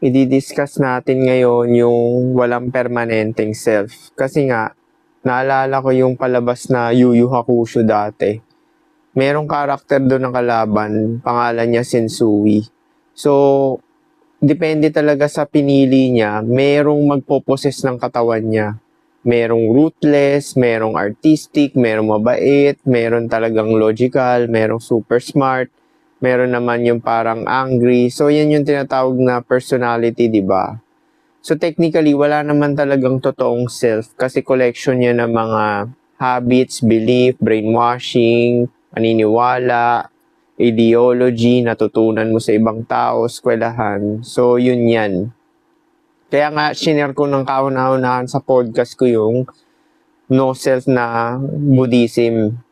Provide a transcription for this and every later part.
I-discuss natin ngayon yung walang permanenteng self. Kasi nga, naalala ko yung palabas na Yu Yu Hakusho dati. Merong karakter doon ng kalaban, pangalan niya Sensui. So, depende talaga sa pinili niya, merong magpoposes ng katawan niya. Merong ruthless, merong artistic, merong mabait, meron talagang logical, merong super smart, meron naman yung parang angry. So, yan yung tinatawag na personality, di ba? So, technically, wala naman talagang totoong self kasi collection niya ng mga habits, belief, brainwashing, paniniwala, ideology, natutunan mo sa ibang tao, eskwelahan. So, yun yan. Kaya nga, shinare ko ng kauna-unahan sa podcast ko yung no self na Buddhism.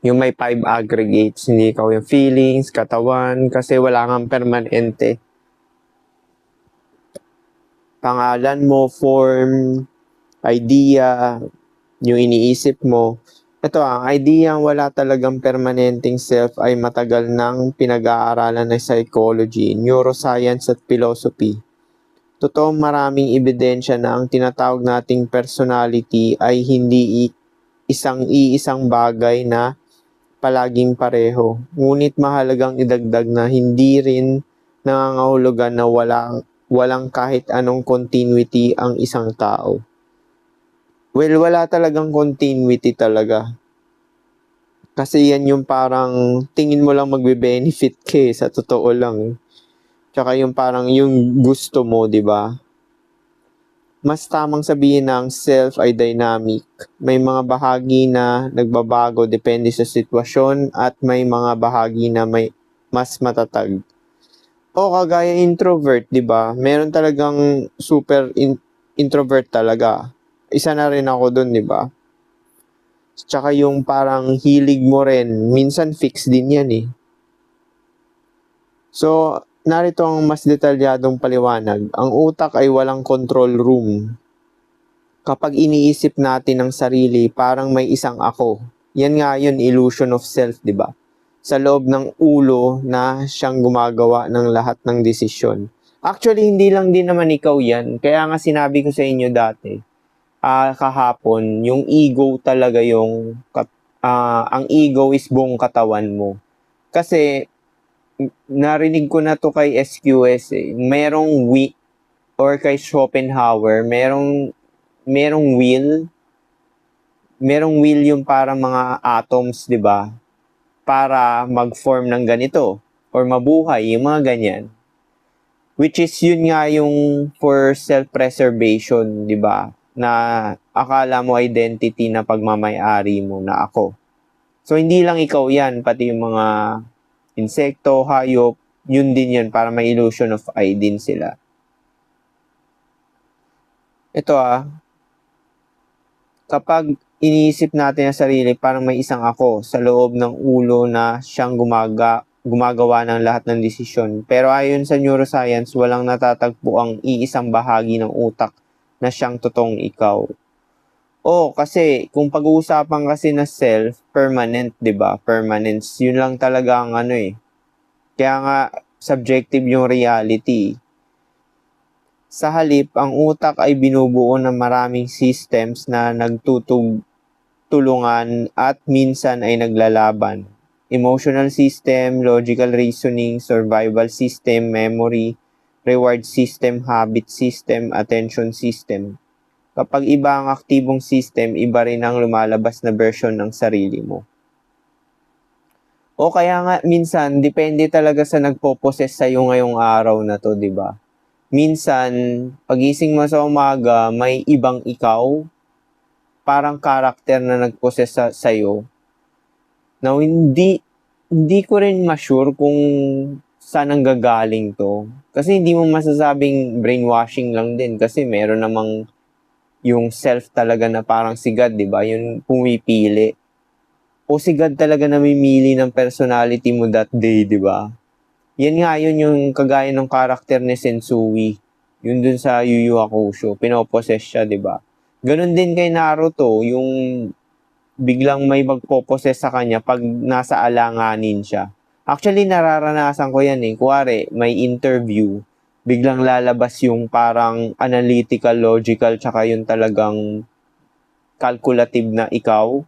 Yung may 5 aggregates, hindi ikaw yung feelings, katawan, kasi wala kang permanente. Pangalan mo, form, idea, yung iniisip mo. Ito ang idea wala talagang permanenteng self ay matagal nang pinag-aaralan ng psychology, neuroscience at philosophy. Totoo maraming ebidensya na ang tinatawag nating personality ay hindi isang bagay na palaging pareho. Ngunit mahalagang idagdag na hindi rin nangangahulugan na walang kahit anong continuity ang isang tao. Well, wala talagang continuity talaga. Kasi yan yung parang tingin mo lang magbe-benefit ka sa totoo lang. Tsaka yung parang yung gusto mo, di ba? Mas tamang sabihin na ang self ay dynamic. May mga bahagi na nagbabago depende sa sitwasyon at may mga bahagi na may mas matatag. O kagaya introvert, di ba? Meron talagang super introvert talaga. Isa na rin ako dun, di ba? Tsaka yung parang hilig mo rin, minsan fix din yan eh. So, narito ang mas detalyadong paliwanag. Ang utak ay walang control room. Kapag iniisip natin ang sarili, parang may isang ako. Yan nga yun, illusion of self, di ba? Sa loob ng ulo na siyang gumagawa ng lahat ng desisyon. Actually, hindi lang din naman ikaw yan. Kaya nga sinabi ko sa inyo dati, kahapon, yung ego talaga yung, ang ego is buong katawan mo. Kasi, narinig ko na to kay SQS eh. Merong or kay Schopenhauer, merong will yung para mga atoms, 'di ba? Para mag-form ng ganito or mabuhay, yung mga ganyan. Which is yun nga yung for self-preservation, 'di ba? Na akala mo identity na pagmamay-ari mo na ako. So hindi lang ikaw 'yan, pati yung mga insekto, hayop, yun din yan para may illusion of I din sila. Ito kapag iniisip natin ang sarili parang may isang ako sa loob ng ulo na siyang gumagawa ng lahat ng desisyon. Pero ayon sa neuroscience, walang natatagpo ang iisang bahagi ng utak na siyang totoong ikaw. Kasi kung pag-uusapan kasi na self, permanent, 'di ba? Permanence, yun lang talaga ang ano eh. Kaya nga subjective yung reality. Sa halip, ang utak ay binubuo ng maraming systems na nagtutulungan at minsan ay naglalaban. Emotional system, logical reasoning, survival system, memory, reward system, habit system, attention system. Kapag iba ang aktibong system, iba rin ang lumalabas na version ng sarili mo. O kaya nga minsan, depende talaga sa nagpo-possess sa'yo ngayong araw na to, di ba? Minsan, pagising mo sa umaga, may ibang ikaw, parang karakter na nag-possess sa'yo. Now, hindi ko rin ma-sure kung saan ang gagaling to. Kasi hindi mo masasabing brainwashing lang din kasi meron namang yung self talaga na parang si God, di ba? Yung pumipili. O si God talaga namimili ng personality mo that day, di ba? Yan nga, yun yung kagaya ng karakter ni Sensui. Yun dun sa Yu Yu Hakusho. Pinopossess siya, di ba? Ganon din kay Naruto, yung biglang may magpopossess sa kanya pag nasa alanganin siya. Actually, nararanasan ko yan eh. Kuwari, may interview. biglang lalabas yung parang analytical, logical, tsaka yung talagang calculative na ikaw.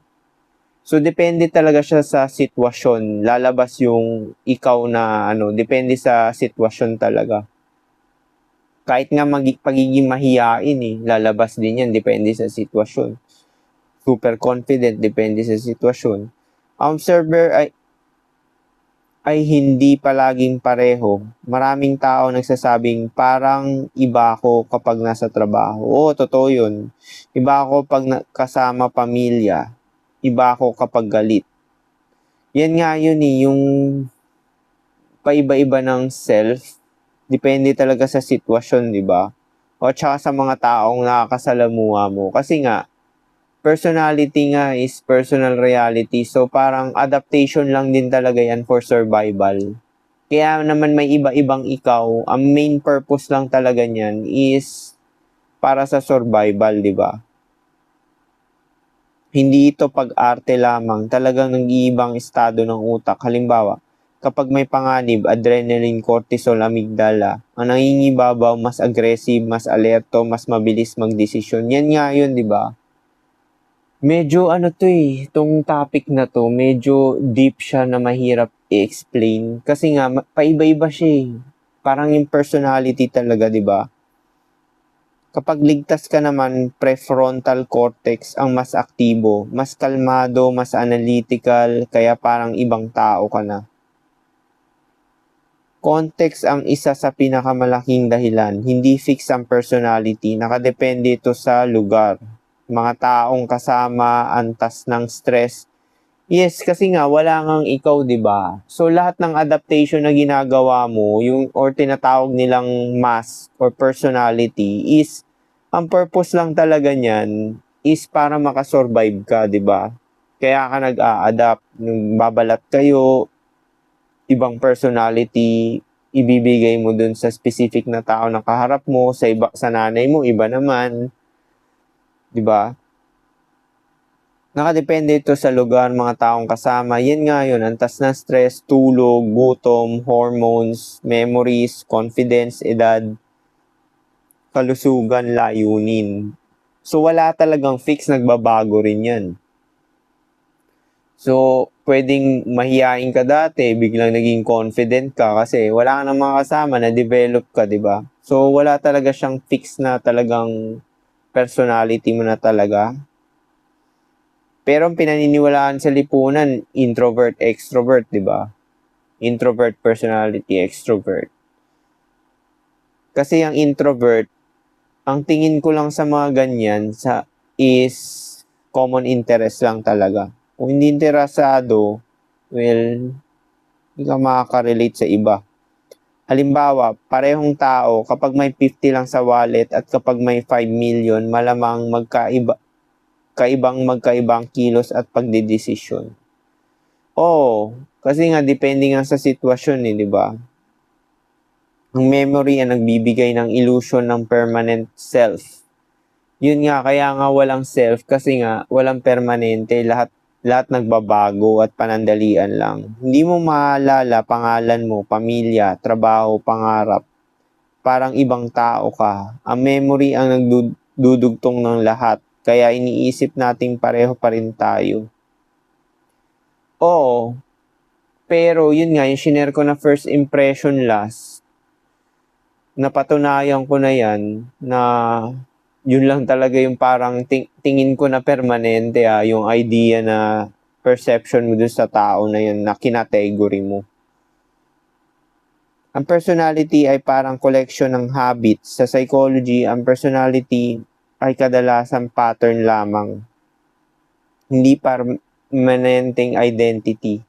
So, depende talaga siya sa sitwasyon. Lalabas yung ikaw na depende sa sitwasyon talaga. Kahit nga pagiging mahiyain lalabas din yan, depende sa sitwasyon. Super confident, depende sa sitwasyon. Ang observer ay hindi palaging pareho. Maraming tao nagsasabing parang iba ako kapag nasa trabaho. Oo, totoo yun. Iba ako pag kasama pamilya. Iba ako kapag galit. Yan nga yun yung paiba-iba ng self. Depende talaga sa sitwasyon, di ba? O tsaka sa mga taong nakakasalamuha mo. Kasi nga, personality nga is personal reality. So, parang adaptation lang din talaga yan for survival. Kaya naman may iba-ibang ikaw. Ang main purpose lang talaga niyan is para sa survival, di ba? Hindi ito pag-arte lamang. Talagang nag-iibang estado ng utak. Halimbawa, kapag may panganib, adrenaline, cortisol, amygdala, ang nangingibabaw, mas aggressive, mas alerto, mas mabilis magdesisyon. Yan nga yun, di ba? Medyo itong topic na to, medyo deep siya na mahirap i-explain. Kasi nga, paiba-iba siya. Parang yung personality talaga, di ba? Kapag ligtas ka naman, prefrontal cortex ang mas aktibo, mas kalmado, mas analytical, kaya parang ibang tao ka na. Context ang isa sa pinakamalaking dahilan. Hindi fix ang personality. Nakadepende ito sa lugar, mga taong kasama, antas ng stress. Yes, kasi nga wala ngang ikaw, 'di ba? So lahat ng adaptation na ginagawa mo, yung or tinatawag nilang mask or personality is ang purpose lang talaga niyan is para makasurvive ka, 'di ba? Kaya ka nag-a-adapt, nung babalat kayo, ibang personality ibibigay mo dun sa specific na tao na kaharap mo, sa nanay mo iba naman, 'di ba? Nakadepende ito sa lugar, mga taong kasama. Yan nga yun, antas na stress, tulog, gutom, hormones, memories, confidence, edad, kalusugan, layunin. So wala talagang fix, nagbabago rin yan. So, pwedeng mahihain ka dati, biglang naging confident ka kasi wala ka ng mga kasama, na-develop ka, di ba? So, wala talaga siyang fix na talagang personality mo na talaga. Pero ang pinaniniwalaan sa lipunan, introvert, extrovert, di ba? Introvert personality, extrovert. Kasi ang introvert, ang tingin ko lang sa mga ganyan is common interest lang talaga. Kung hindi interesado, well, hindi ka makaka-relate sa iba. Halimbawa, parehong tao, kapag may 50 lang sa wallet at kapag may 5 million, malamang magkaibang kilos at pagdedesisyon. Oo, kasi nga depende nga sa sitwasyon di ba? Ang memory ang nagbibigay ng illusion ng permanent self. Yun nga, kaya nga walang self kasi nga walang permanente, lahat nagbabago at panandalian lang. Hindi mo maalala pangalan mo, pamilya, trabaho, pangarap. Parang ibang tao ka. Ang memory ang nagdudugtong ng lahat, kaya iniisip nating pareho pa rin tayo. Oo, pero yun nga, yung shinare ko na first impression last, napatunayan ko na yan na yun lang talaga yung parang tingin ko na permanente yung idea na perception mo dun sa tao na yun na kinategory mo. Ang personality ay parang collection ng habits. Sa psychology, ang personality ay kadalasan pattern lamang. Hindi permanenteng identity.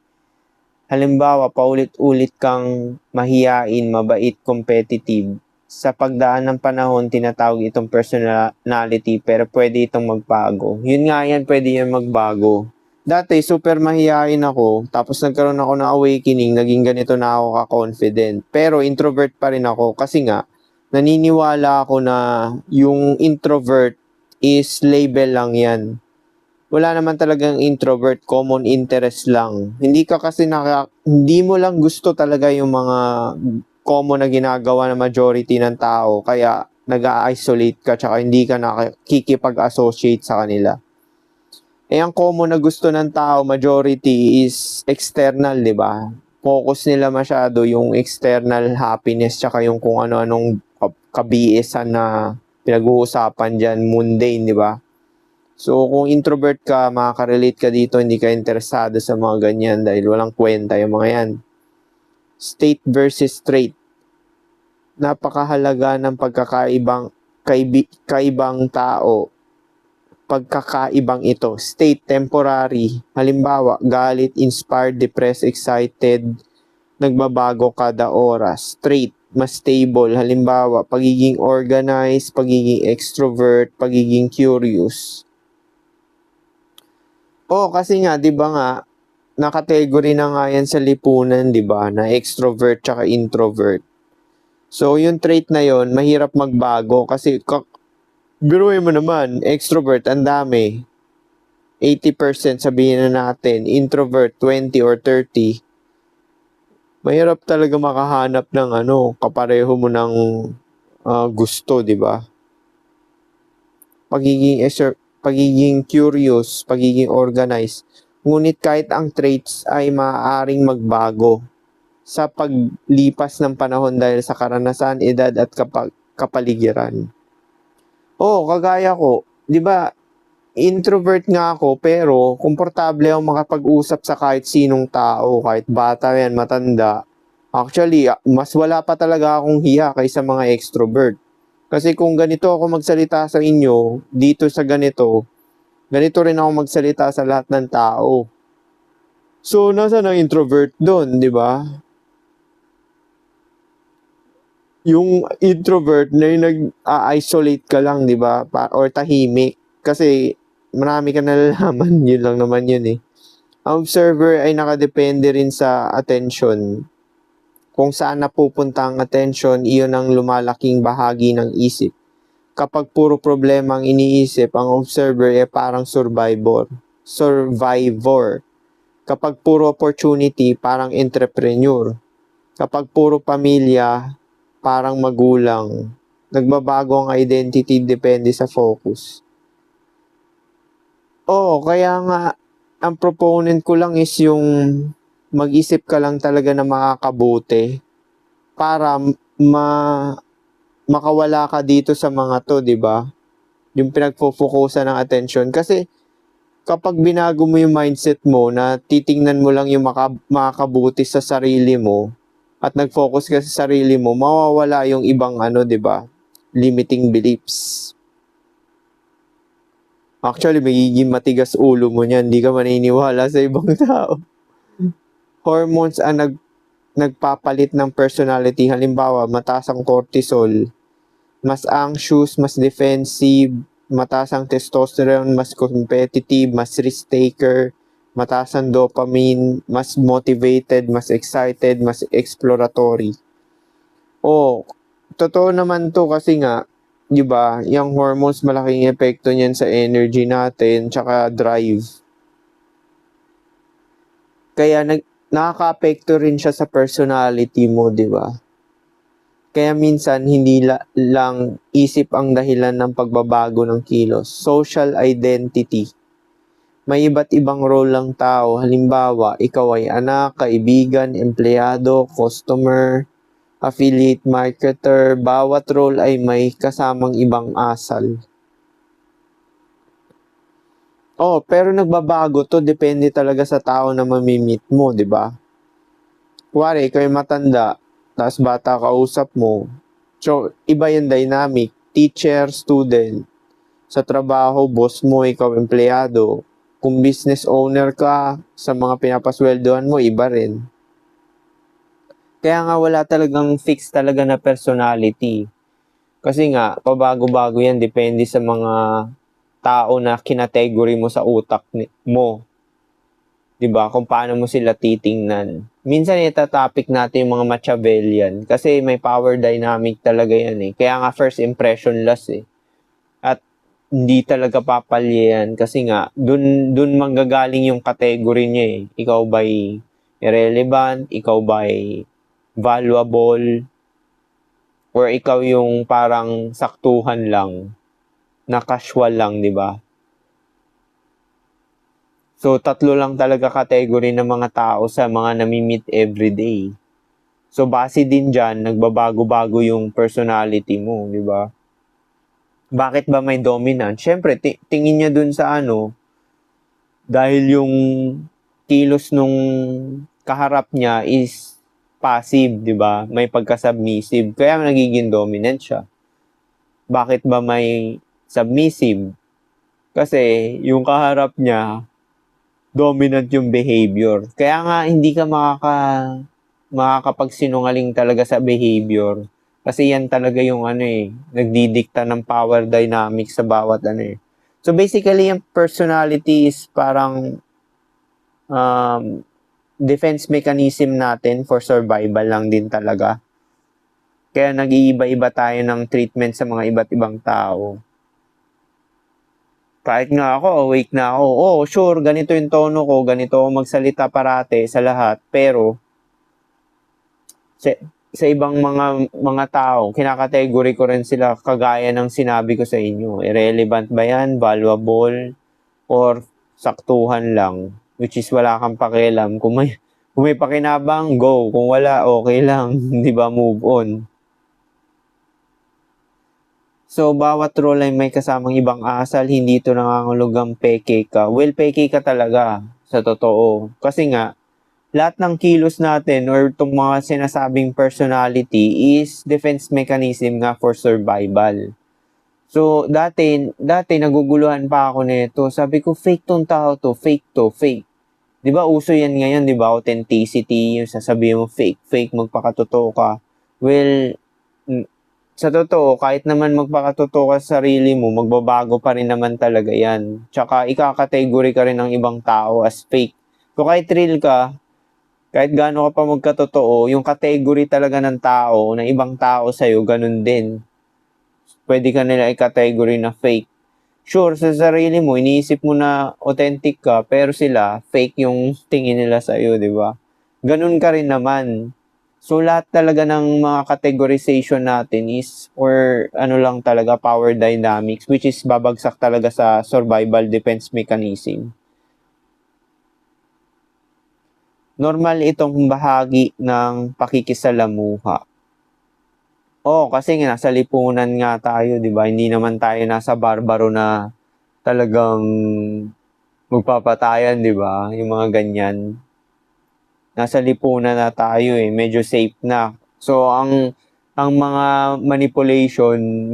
Halimbawa, paulit-ulit kang mahiyain, mabait, competitive. Sa pagdaan ng panahon, tinatawag itong personality pero pwede itong magbago. Yun nga yan, pwede yan magbago. Dati, super mahiyain ako, tapos nagkaroon ako ng awakening, naging ganito na ako ka-confident. Pero introvert pa rin ako kasi nga, naniniwala ako na yung introvert is label lang yan. Wala naman talagang introvert, common interest lang. Hindi ka kasi hindi mo lang gusto talaga yung mga common na ginagawa ng majority ng tao, kaya nag-a-isolate ka tsaka hindi ka nakikipag-associate sa kanila. Ang common na gusto ng tao, majority, is external, di ba? Focus nila masyado yung external happiness tsaka yung kung ano-anong kabiisan na pinag-uusapan dyan, mundane, di ba? So, kung introvert ka, makaka-relate ka dito, hindi ka interesado sa mga ganyan dahil walang kwenta yung mga yan. State versus trait. Napakahalaga ng kaibang tao. Pagkakaibang ito. State, temporary. Halimbawa, galit, inspired, depressed, excited, nagbabago kada oras. Trait, mas stable. Halimbawa, pagiging organized, pagiging extrovert, pagiging curious. Kasi nga, di ba nga, nakategory na nga yan sa lipunan, di ba, na extrovert tsaka introvert. So, yung trait na yon mahirap magbago kasi biruin mo naman, extrovert, ang dami. 80% sabihin na natin, introvert 20 or 30. Mahirap talaga makahanap ng kapareho mo ng gusto, di ba? Pagiging curious, pagiging organized. Ngunit kahit ang traits ay maaaring magbago sa paglipas ng panahon dahil sa karanasan, edad at kapaligiran. Kagaya ko, 'di ba? Introvert nga ako pero komportable ako makapag-usap sa kahit sinong tao, kahit bata yan, matanda. Actually, mas wala pa talaga akong hiya kaysa mga extrovert. Kasi kung ganito ako magsalita sa inyo, dito sa ganito rin ako magsalita sa lahat ng tao. So, nasa ang introvert doon, di ba? Yung introvert na yung nag-isolate ka lang, di ba? Or tahimik. Kasi marami ka nalalaman, yun lang naman yun eh. Ang observer ay nakadepende rin sa attention. Kung saan napupunta ang attention, iyon ang lumalaking bahagi ng isip. Kapag puro problema ang iniisip, ang observer ay parang survivor. Kapag puro opportunity, parang entrepreneur. Kapag puro pamilya, parang magulang. Nagbabago ang identity depende sa focus. Kaya nga, ang proponent ko lang is yung mag-isip ka lang talaga na makakabuti para makawala ka dito sa mga to, di ba? Yung pinagpo-focusan ng attention. Kasi kapag binago mo yung mindset mo na titingnan mo lang yung makakabuti sa sarili mo at nag-focus ka sa sarili mo, mawawala yung ibang di ba? Limiting beliefs. Actually, magiging matigas ulo mo niyan. Hindi ka maniniwala sa ibang tao. Hormones ang nagpapalit ng personality. Halimbawa, mataas ang cortisol, mas anxious, mas defensive, mataas ang testosterone, mas competitive, mas risk-taker, mataas ang dopamine, mas motivated, mas excited, mas exploratory. Totoo naman to kasi nga, di ba, yung hormones malaking epekto niyan sa energy natin, tsaka drive. Kaya nakaka-apekto rin siya sa personality mo, di ba? Kaya minsan, hindi lang isip ang dahilan ng pagbabago ng kilos. Social identity. May iba't ibang role lang tao. Halimbawa, ikaw ay anak, kaibigan, empleyado, customer, affiliate, marketer. Bawat role ay may kasamang ibang asal. Pero nagbabago to. Depende talaga sa tao na mamimit mo, di ba? Kuwari, ikaw yung matanda, tapos bata kausap mo. So, iba yung dynamic. Teacher, student. Sa trabaho, boss mo, ikaw empleyado. Kung business owner ka, sa mga pinapasweldohan mo, iba rin. Kaya nga wala talagang fix talaga na personality. Kasi nga, pabago-bago yan, depende sa mga tao na kinategory mo sa utak mo. Diba? Kung paano mo sila titingnan. Minsan itatopic natin yung mga Machiavellian kasi may power dynamic talaga yan eh. Kaya nga first impression last eh. At hindi talaga papalya yan kasi nga dun manggagaling yung category niya eh. Ikaw ba'y irrelevant? Ikaw ba'y valuable? Or ikaw yung parang saktuhan lang, na casual lang, di ba? So, tatlo lang talaga category ng mga tao sa mga nami-meet everyday. So, base din dyan, nagbabago-bago yung personality mo, di ba? Bakit ba may dominant? Siyempre, tingin niya dun sa ano, dahil yung kilos nung kaharap niya is passive, di ba? May pagka-submissive, kaya nagiging dominant siya. Bakit ba may submissive? Kasi yung kaharap niya, dominant yung behavior. Kaya nga hindi ka makakapagsinungaling talaga sa behavior. Kasi yan talaga yung nagdidikta ng power dynamics sa bawat So basically, yung personality is parang defense mechanism natin for survival lang din talaga. Kaya nag-iiba-iba tayo ng treatment sa mga iba't ibang tao. Kahit nga ako, awake na ako. Oh, sure, ganito yung tono ko, ganito ako magsalita parate sa lahat. Pero, sa ibang mga tao, kinakategory ko rin sila kagaya ng sinabi ko sa inyo. Irrelevant ba yan? Valuable? Or saktuhan lang? Which is wala kang pakialam. Kung may pakinabang, go. Kung wala, okay lang. Di ba? Move on. So, bawat role ay may kasamang ibang asal, hindi ito nangangulugang peke ka. Well, peke ka talaga, sa totoo. Kasi nga, lahat ng kilos natin or itong mga sinasabing personality is defense mechanism nga for survival. So, dati naguguluhan pa ako nito. Sabi ko, fake tong tao to, fake to, fake. Di ba uso yan ngayon, di ba? Authenticity, yung sasabihin mo, fake, magpakatotoo ka. Well, sa totoo, kahit naman magpakatotoo ka sa sarili mo, magbabago pa rin naman talaga yan. Tsaka, ikakategory ka rin ng ibang tao as fake. So, kahit real ka, kahit gaano ka pa magkatotoo, yung category talaga ng tao, ng ibang tao sa'yo, ganun din. Pwede ka nila i-category na fake. Sure, sa sarili mo, iniisip mo na authentic ka, pero sila, fake yung tingin nila sa'yo, di ba? Ganun ka rin naman. So, lahat talaga ng mga categorization natin is, or ano lang talaga, power dynamics, which is babagsak talaga sa survival defense mechanism. Normal itong bahagi ng pakikisalamuha. Kasi nga nasa lipunan nga tayo, 'di ba? Hindi naman tayo nasa barbaro na talagang magpapatayan, 'di ba? Yung mga ganyan. Nasa lipunan na tayo medyo safe na. So ang mga manipulation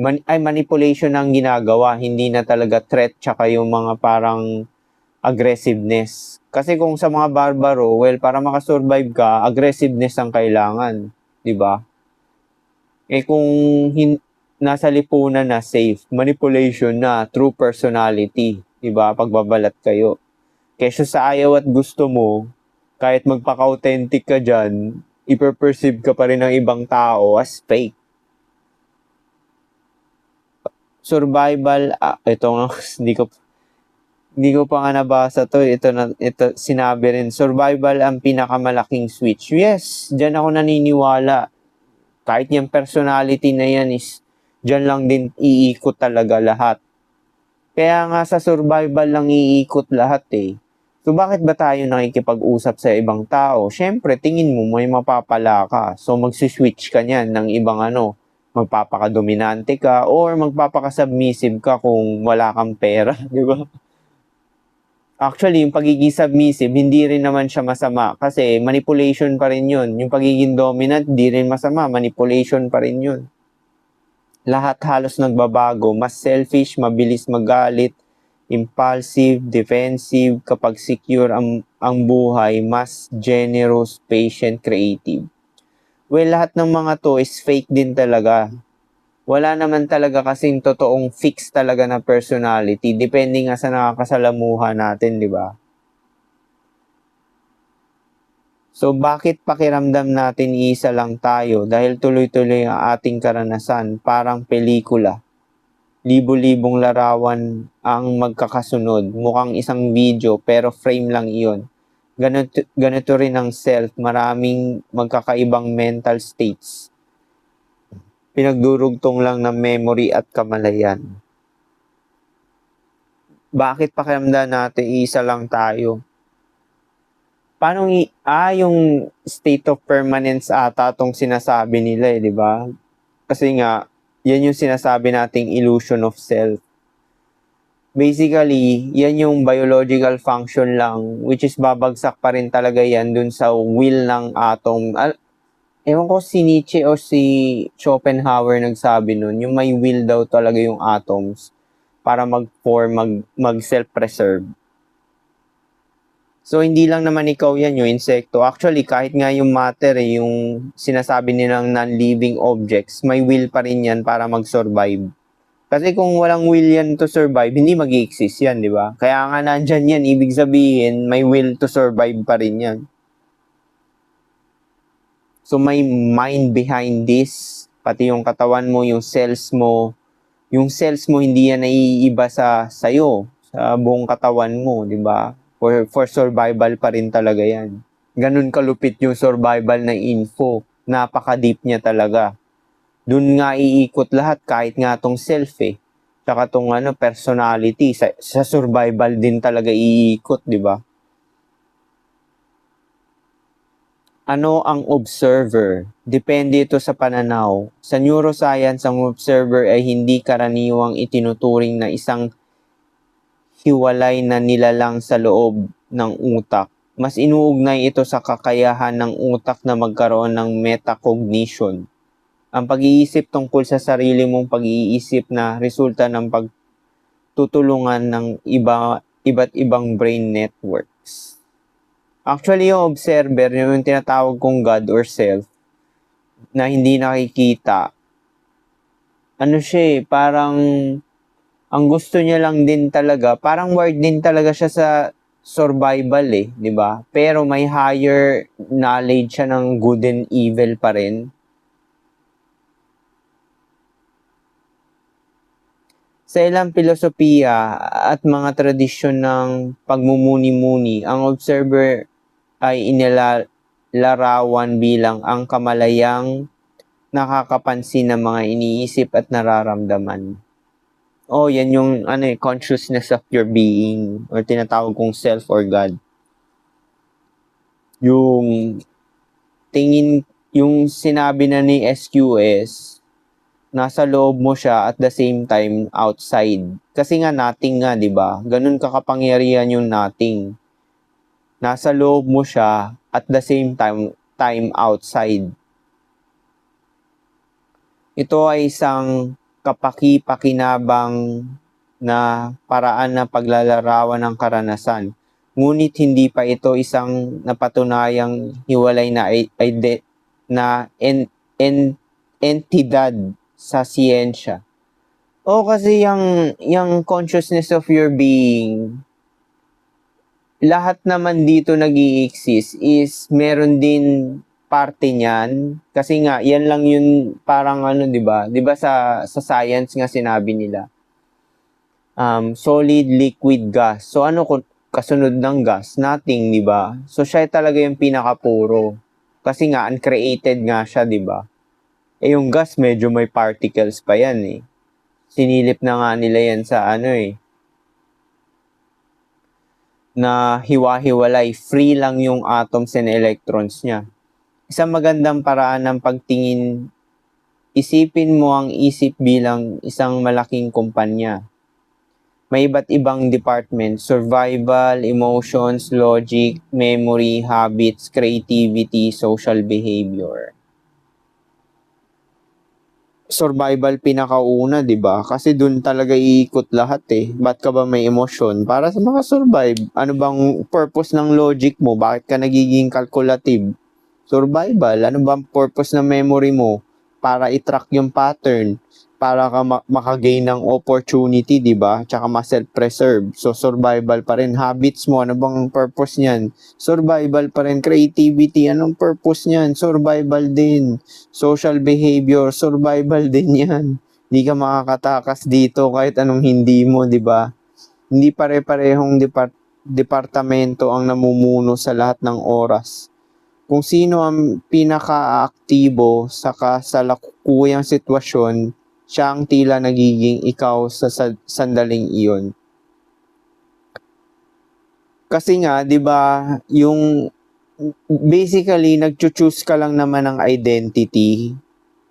ang ginagawa, hindi na talaga threat tsaka yung mga parang aggressiveness. Kasi kung sa mga barbaro, well, para makasurvive ka, aggressiveness ang kailangan, 'di ba? Kung nasa lipunan na safe, manipulation na, true personality, 'di ba? Pagbabalat kayo. Kesa sa ayaw at gusto mo, kahit magpaka-authentic ka dyan, iper-perceive ka pa rin ng ibang tao as fake. Survival, hindi ko pa nga nabasa to. Ito sinabi rin, survival ang pinakamalaking switch. Yes, dyan ako naniniwala. Kahit yung personality na yan is, dyan lang din iikot talaga lahat. Kaya nga sa survival lang iikot lahat So, bakit ba tayo nakikipag-usap sa ibang tao? Siyempre, tingin mo may mapapala ka. So, magsiswitch ka niyan ng ibang magpapaka-dominante ka or magpapaka-submissive ka kung wala kang pera, di ba? Actually, yung pagiging submissive, hindi rin naman siya masama kasi manipulation pa rin yun. Yung pagiging dominant, hindi rin masama. Manipulation pa rin yun. Lahat halos nagbabago. Mas selfish, mabilis magalit, impulsive, defensive, kapag secure ang buhay, mas generous, patient, creative. Well, lahat ng mga to is fake din talaga. Wala naman talaga kasing totoong fix talaga na personality. Depende nga sa nakakasalamuha natin, di ba? So, bakit pakiramdam natin isa lang tayo? Dahil tuloy-tuloy ang ating karanasan, parang pelikula. Libo-libong larawan ang magkakasunod. Mukhang isang video pero frame lang iyon. Ganito rin ang self. Maraming magkakaibang mental states. pinagdurugtong lang ng memory at kamalayan. Bakit pakiramdam natin isa lang tayo? Paano yung state of permanence ata tong sinasabi nila di ba? Kasi nga, yan yung sinasabi nating illusion of self. Basically, yan yung biological function lang, which is babagsak pa rin talaga yan dun sa will ng atom. Ewan ko si Nietzsche o si Schopenhauer nagsabi nun, yung may will daw talaga yung atoms para mag-form, mag-self-preserve. So, hindi lang naman ikaw yan, yung insekto. Actually, kahit nga yung matter, yung sinasabi nilang non-living objects, may will pa rin yan para mag-survive. Kasi kung walang will yan to survive, hindi mag-i-exist yan, di ba? Kaya nga nandyan yan, ibig sabihin, may will to survive pa rin yan. So, may mind behind this, pati yung katawan mo, yung cells mo hindi yan naiiba sa'yo, sa buong katawan mo, di ba? For survival pa rin talaga yan. Ganun kalupit yung survival na info. Napaka-deep niya talaga. Doon nga iikot lahat kahit nga tong self Tsaka tong personality. Sa survival din talaga iikot, di ba? Ano ang observer? Depende ito sa pananaw. Sa neuroscience, ang observer ay hindi karaniwang itinuturing na isang hiwalay na nilalang sa loob ng utak. Mas inuugnay ito sa kakayahan ng utak na magkaroon ng metacognition. Ang pag-iisip tungkol sa sarili mong pag-iisip na resulta ng pagtutulungan ng iba't ibang brain networks. Actually, yung observer, yung tinatawag kong God or self, na hindi nakikita, parang ang gusto niya lang din talaga, parang wired din talaga siya sa survival di ba? Pero may higher knowledge siya ng good and evil pa rin. Sa ilang filosofiya at mga tradisyon ng pagmumuni-muni, ang observer ay inilalarawan bilang ang kamalayang nakakapansin ng mga iniisip at nararamdaman. Yan yung consciousness of your being or tinatawag kong self or God. Yung sinabi na ni SQS, nasa loob mo siya at the same time outside. Kasi nga nothing nga, 'di ba? Ganun kakapangyarihan yung nothing. Nasa loob mo siya at the same time outside. Ito ay isang kapaki-pakinabang na paraan na paglalarawan ng karanasan. Ngunit hindi pa ito isang napatunayang hiwalay na entidad sa siyensya. Kasi yung consciousness of your being, lahat naman dito nag-i-exist is meron din parte niyan. Kasi nga, yan lang yun parang di ba? Di ba sa science nga sinabi nila, solid, liquid, gas. So ano kasunod ng gas? Nothing, di ba? So siya talaga yung pinakapuro. Kasi nga, uncreated nga siya, di ba? Yung gas, medyo may particles pa yan Sinilip na nga nila yan sa na hiwa-hiwalay. Free lang yung atoms and electrons niya. Isang magandang paraan ng pagtingin, isipin mo ang isip bilang isang malaking kumpanya. May iba't ibang department, survival, emotions, logic, memory, habits, creativity, social behavior. Survival pinakauna, 'di ba? Kasi doon talaga iikot lahat Ba't ka ba may emosyon? Para sa maka-survive. Ano bang purpose ng logic mo? Bakit ka nagiging calculative? Survival. Ano bang purpose ng memory mo? Para i-track yung pattern. Para ka makagain ng opportunity, 'di ba? Tsaka ma-self-preserve. So survival pa rin. Habits mo, ano bang purpose niyan? Survival pa rin. Creativity, anong purpose niyan? Survival din. Social behavior, survival din 'yan. Hindi ka makakatakas dito kahit anong hindi mo, 'di ba? Hindi pare-parehong departamento ang namumuno sa lahat ng oras. Kung sino ang pinaka-aktibo sa kasalukuyang sitwasyon, siya ang tila nagiging ikaw sa sandaling iyon. Kasi nga, 'di ba, yung basically nagcho-choose ka lang naman ng identity.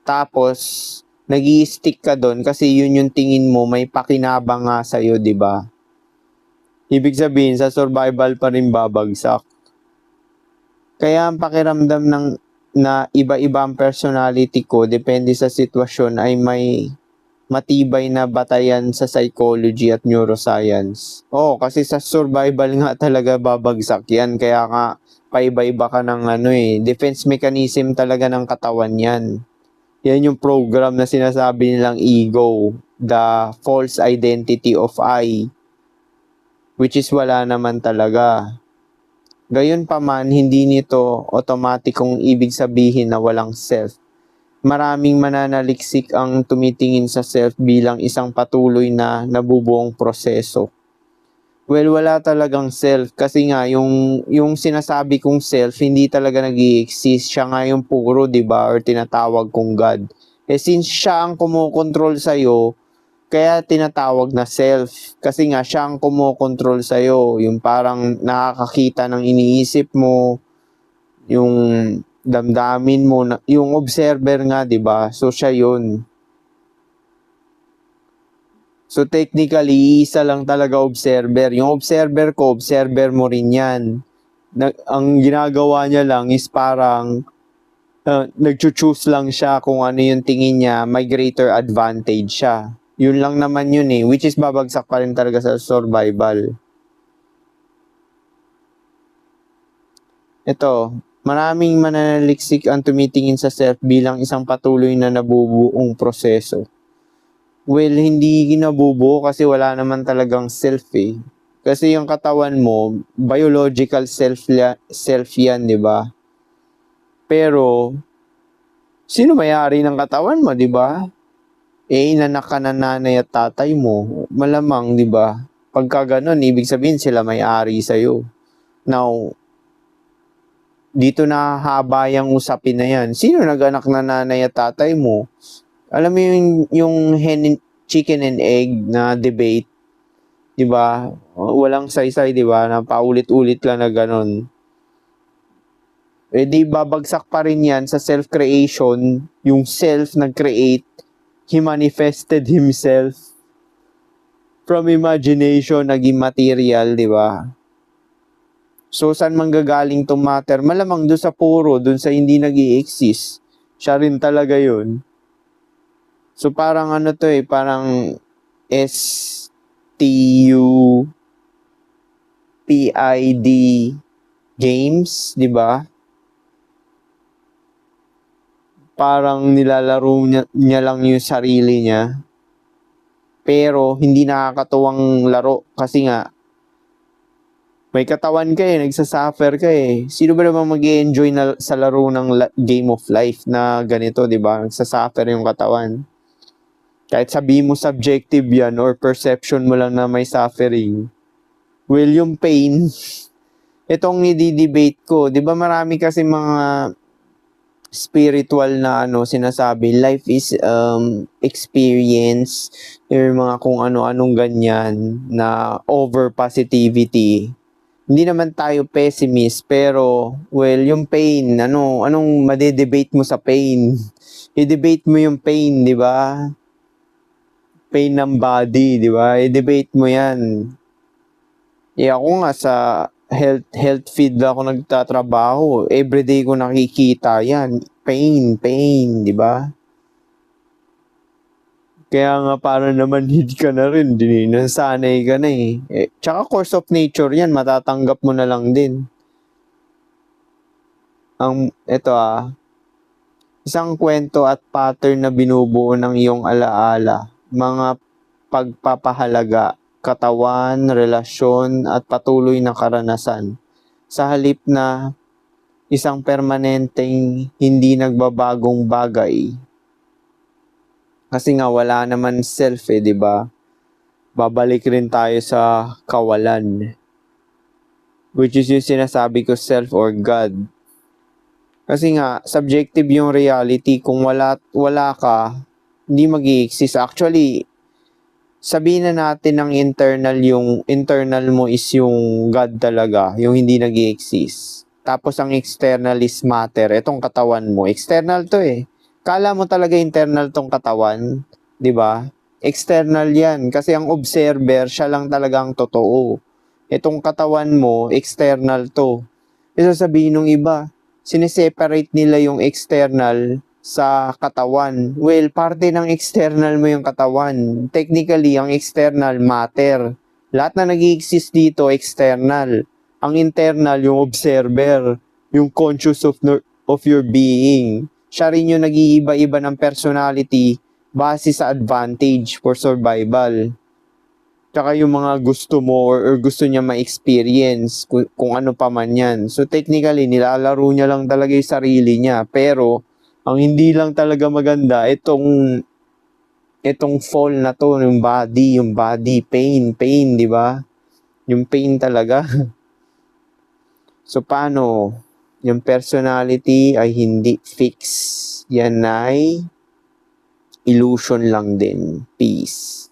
Tapos nag-i-stick ka doon kasi yun yung tingin mo may pakinabang nga sa 'di ba? Ibig sabihin sa survival pa rin babagsak. Kaya ang pakiramdam na iba-iba ang personality ko depende sa sitwasyon ay may matibay na batayan sa psychology at neuroscience. Oo, kasi sa survival nga talaga babagsak yan. Kaya nga, paiba-iba ka ng defense mechanism talaga ng katawan yan. Yan yung program na sinasabi nilang ego, the false identity of I, which is wala naman talaga. Gayunpaman, hindi nito otomatikong ibig sabihin na walang self. Maraming mananaliksik ang tumitingin sa self bilang isang patuloy na nabubuong proseso. Well, wala talagang self kasi nga yung sinasabi kong self hindi talaga nag-i-exist. Siya nga yung puro, 'di ba? Or tinatawag kong God. Since siya ang kumokontrol sa iyo, kaya tinatawag na self. Kasi nga siya ang kumokontrol sa iyo, yung parang nakakakita ng iniisip mo, yung damdamin mo, yung observer nga, 'di ba? So siya 'yun. So technically, isa lang talaga observer. Yung observer ko, observer mo rin 'yan. Ang ginagawa niya lang is parang nag-choose lang siya kung ano yung tingin niya, may greater advantage siya. Yun lang naman yun which is babagsak pa rin talaga sa survival. Ito, maraming mananaliksik ang tumitingin sa self bilang isang patuloy na nabubuong proseso. Well, hindi nabubuo kasi wala naman talagang self Kasi yung katawan mo, biological self yan, 'di ba? Pero sino may-ari ng katawan mo, 'di ba? Inanak ka ng nanay at tatay mo. Malamang, 'di ba? Pagka ganun, ibig sabihin sila may-ari sa'yo. Now, dito na haba yung usapin na yan. Sino nag-anak na nanay at tatay mo? Alam mo yung chicken and egg na debate, 'di ba? Walang saysay, 'di ba? Na paulit-ulit lang na ganun. Di babagsak pa rin yan sa self-creation. Yung self nag-create, he manifested himself from imagination, naging material, 'di ba? So, saan manggagaling tong matter? Malamang doon sa puro, doon sa hindi nag-i-exist. Siya rin talaga yun. So, parang parang STUPID games, di ba? Parang nilalaro niya lang yung sarili niya. Pero, hindi nakakatuwang laro kasi nga, may katawan ka nagsasuffer ka Sino ba naman mag-i-enjoy sa laro ng game of life na ganito, di ba? Nagsasuffer yung katawan. Kahit sabihin mo subjective yan or perception mo lang na may suffering. Well, yung pain, itong i-debate ko, di ba marami kasi mga spiritual na sinasabi, life is experience, yung mga kung ano-anong ganyan na over positivity. Hindi naman tayo pessimist, pero, well, yung pain, anong madedebate mo sa pain? I-debate mo yung pain, di ba? Pain ng body, di ba? I-debate mo yan. Ako nga sa health feed ako nagtatrabaho. Everyday ko nakikita yan. Pain, di ba? Kaya nga para naman hindi ka na rin, nasanay ka na tsaka course of nature yan, matatanggap mo na lang din. Ito isang kwento at pattern na binubuo ng iyong alaala, mga pagpapahalaga, katawan, relasyon, at patuloy na karanasan. Sa halip na isang permanenteng hindi nagbabagong bagay. Kasi nga wala naman self 'di ba? Babalik rin tayo sa kawalan. Which is yung sinasabi ko, self or God. Kasi nga, subjective yung reality. Kung wala ka, hindi mag-i-exist. Actually, sabihin na natin ng yung internal mo is yung God talaga, yung hindi nag-i-exist. Tapos ang external is matter, itong katawan mo. External to eh. Kala mo talaga internal tong katawan, 'di ba? External 'yan kasi ang observer siya lang talaga ang totoo. Itong katawan mo, external to. Isa sabihin ng iba, sineseparate nila yung external sa katawan. Well, parte ng external mo yung katawan. Technically, ang external matter. Lahat na nag-exist dito, external. Ang internal, yung observer, yung conscious of your being. Siya rin yung nag-iiba-iba ng personality base sa advantage for survival. Tsaka yung mga gusto mo or gusto niya ma-experience kung ano pa man yan. So technically, nilalaro niya lang talaga yung sarili niya. Pero, ang hindi lang talaga maganda, itong fall na to, yung body, pain, di ba? Yung pain talaga. So paano? Yung personality ay hindi fix. Yan ay illusion lang din. Peace.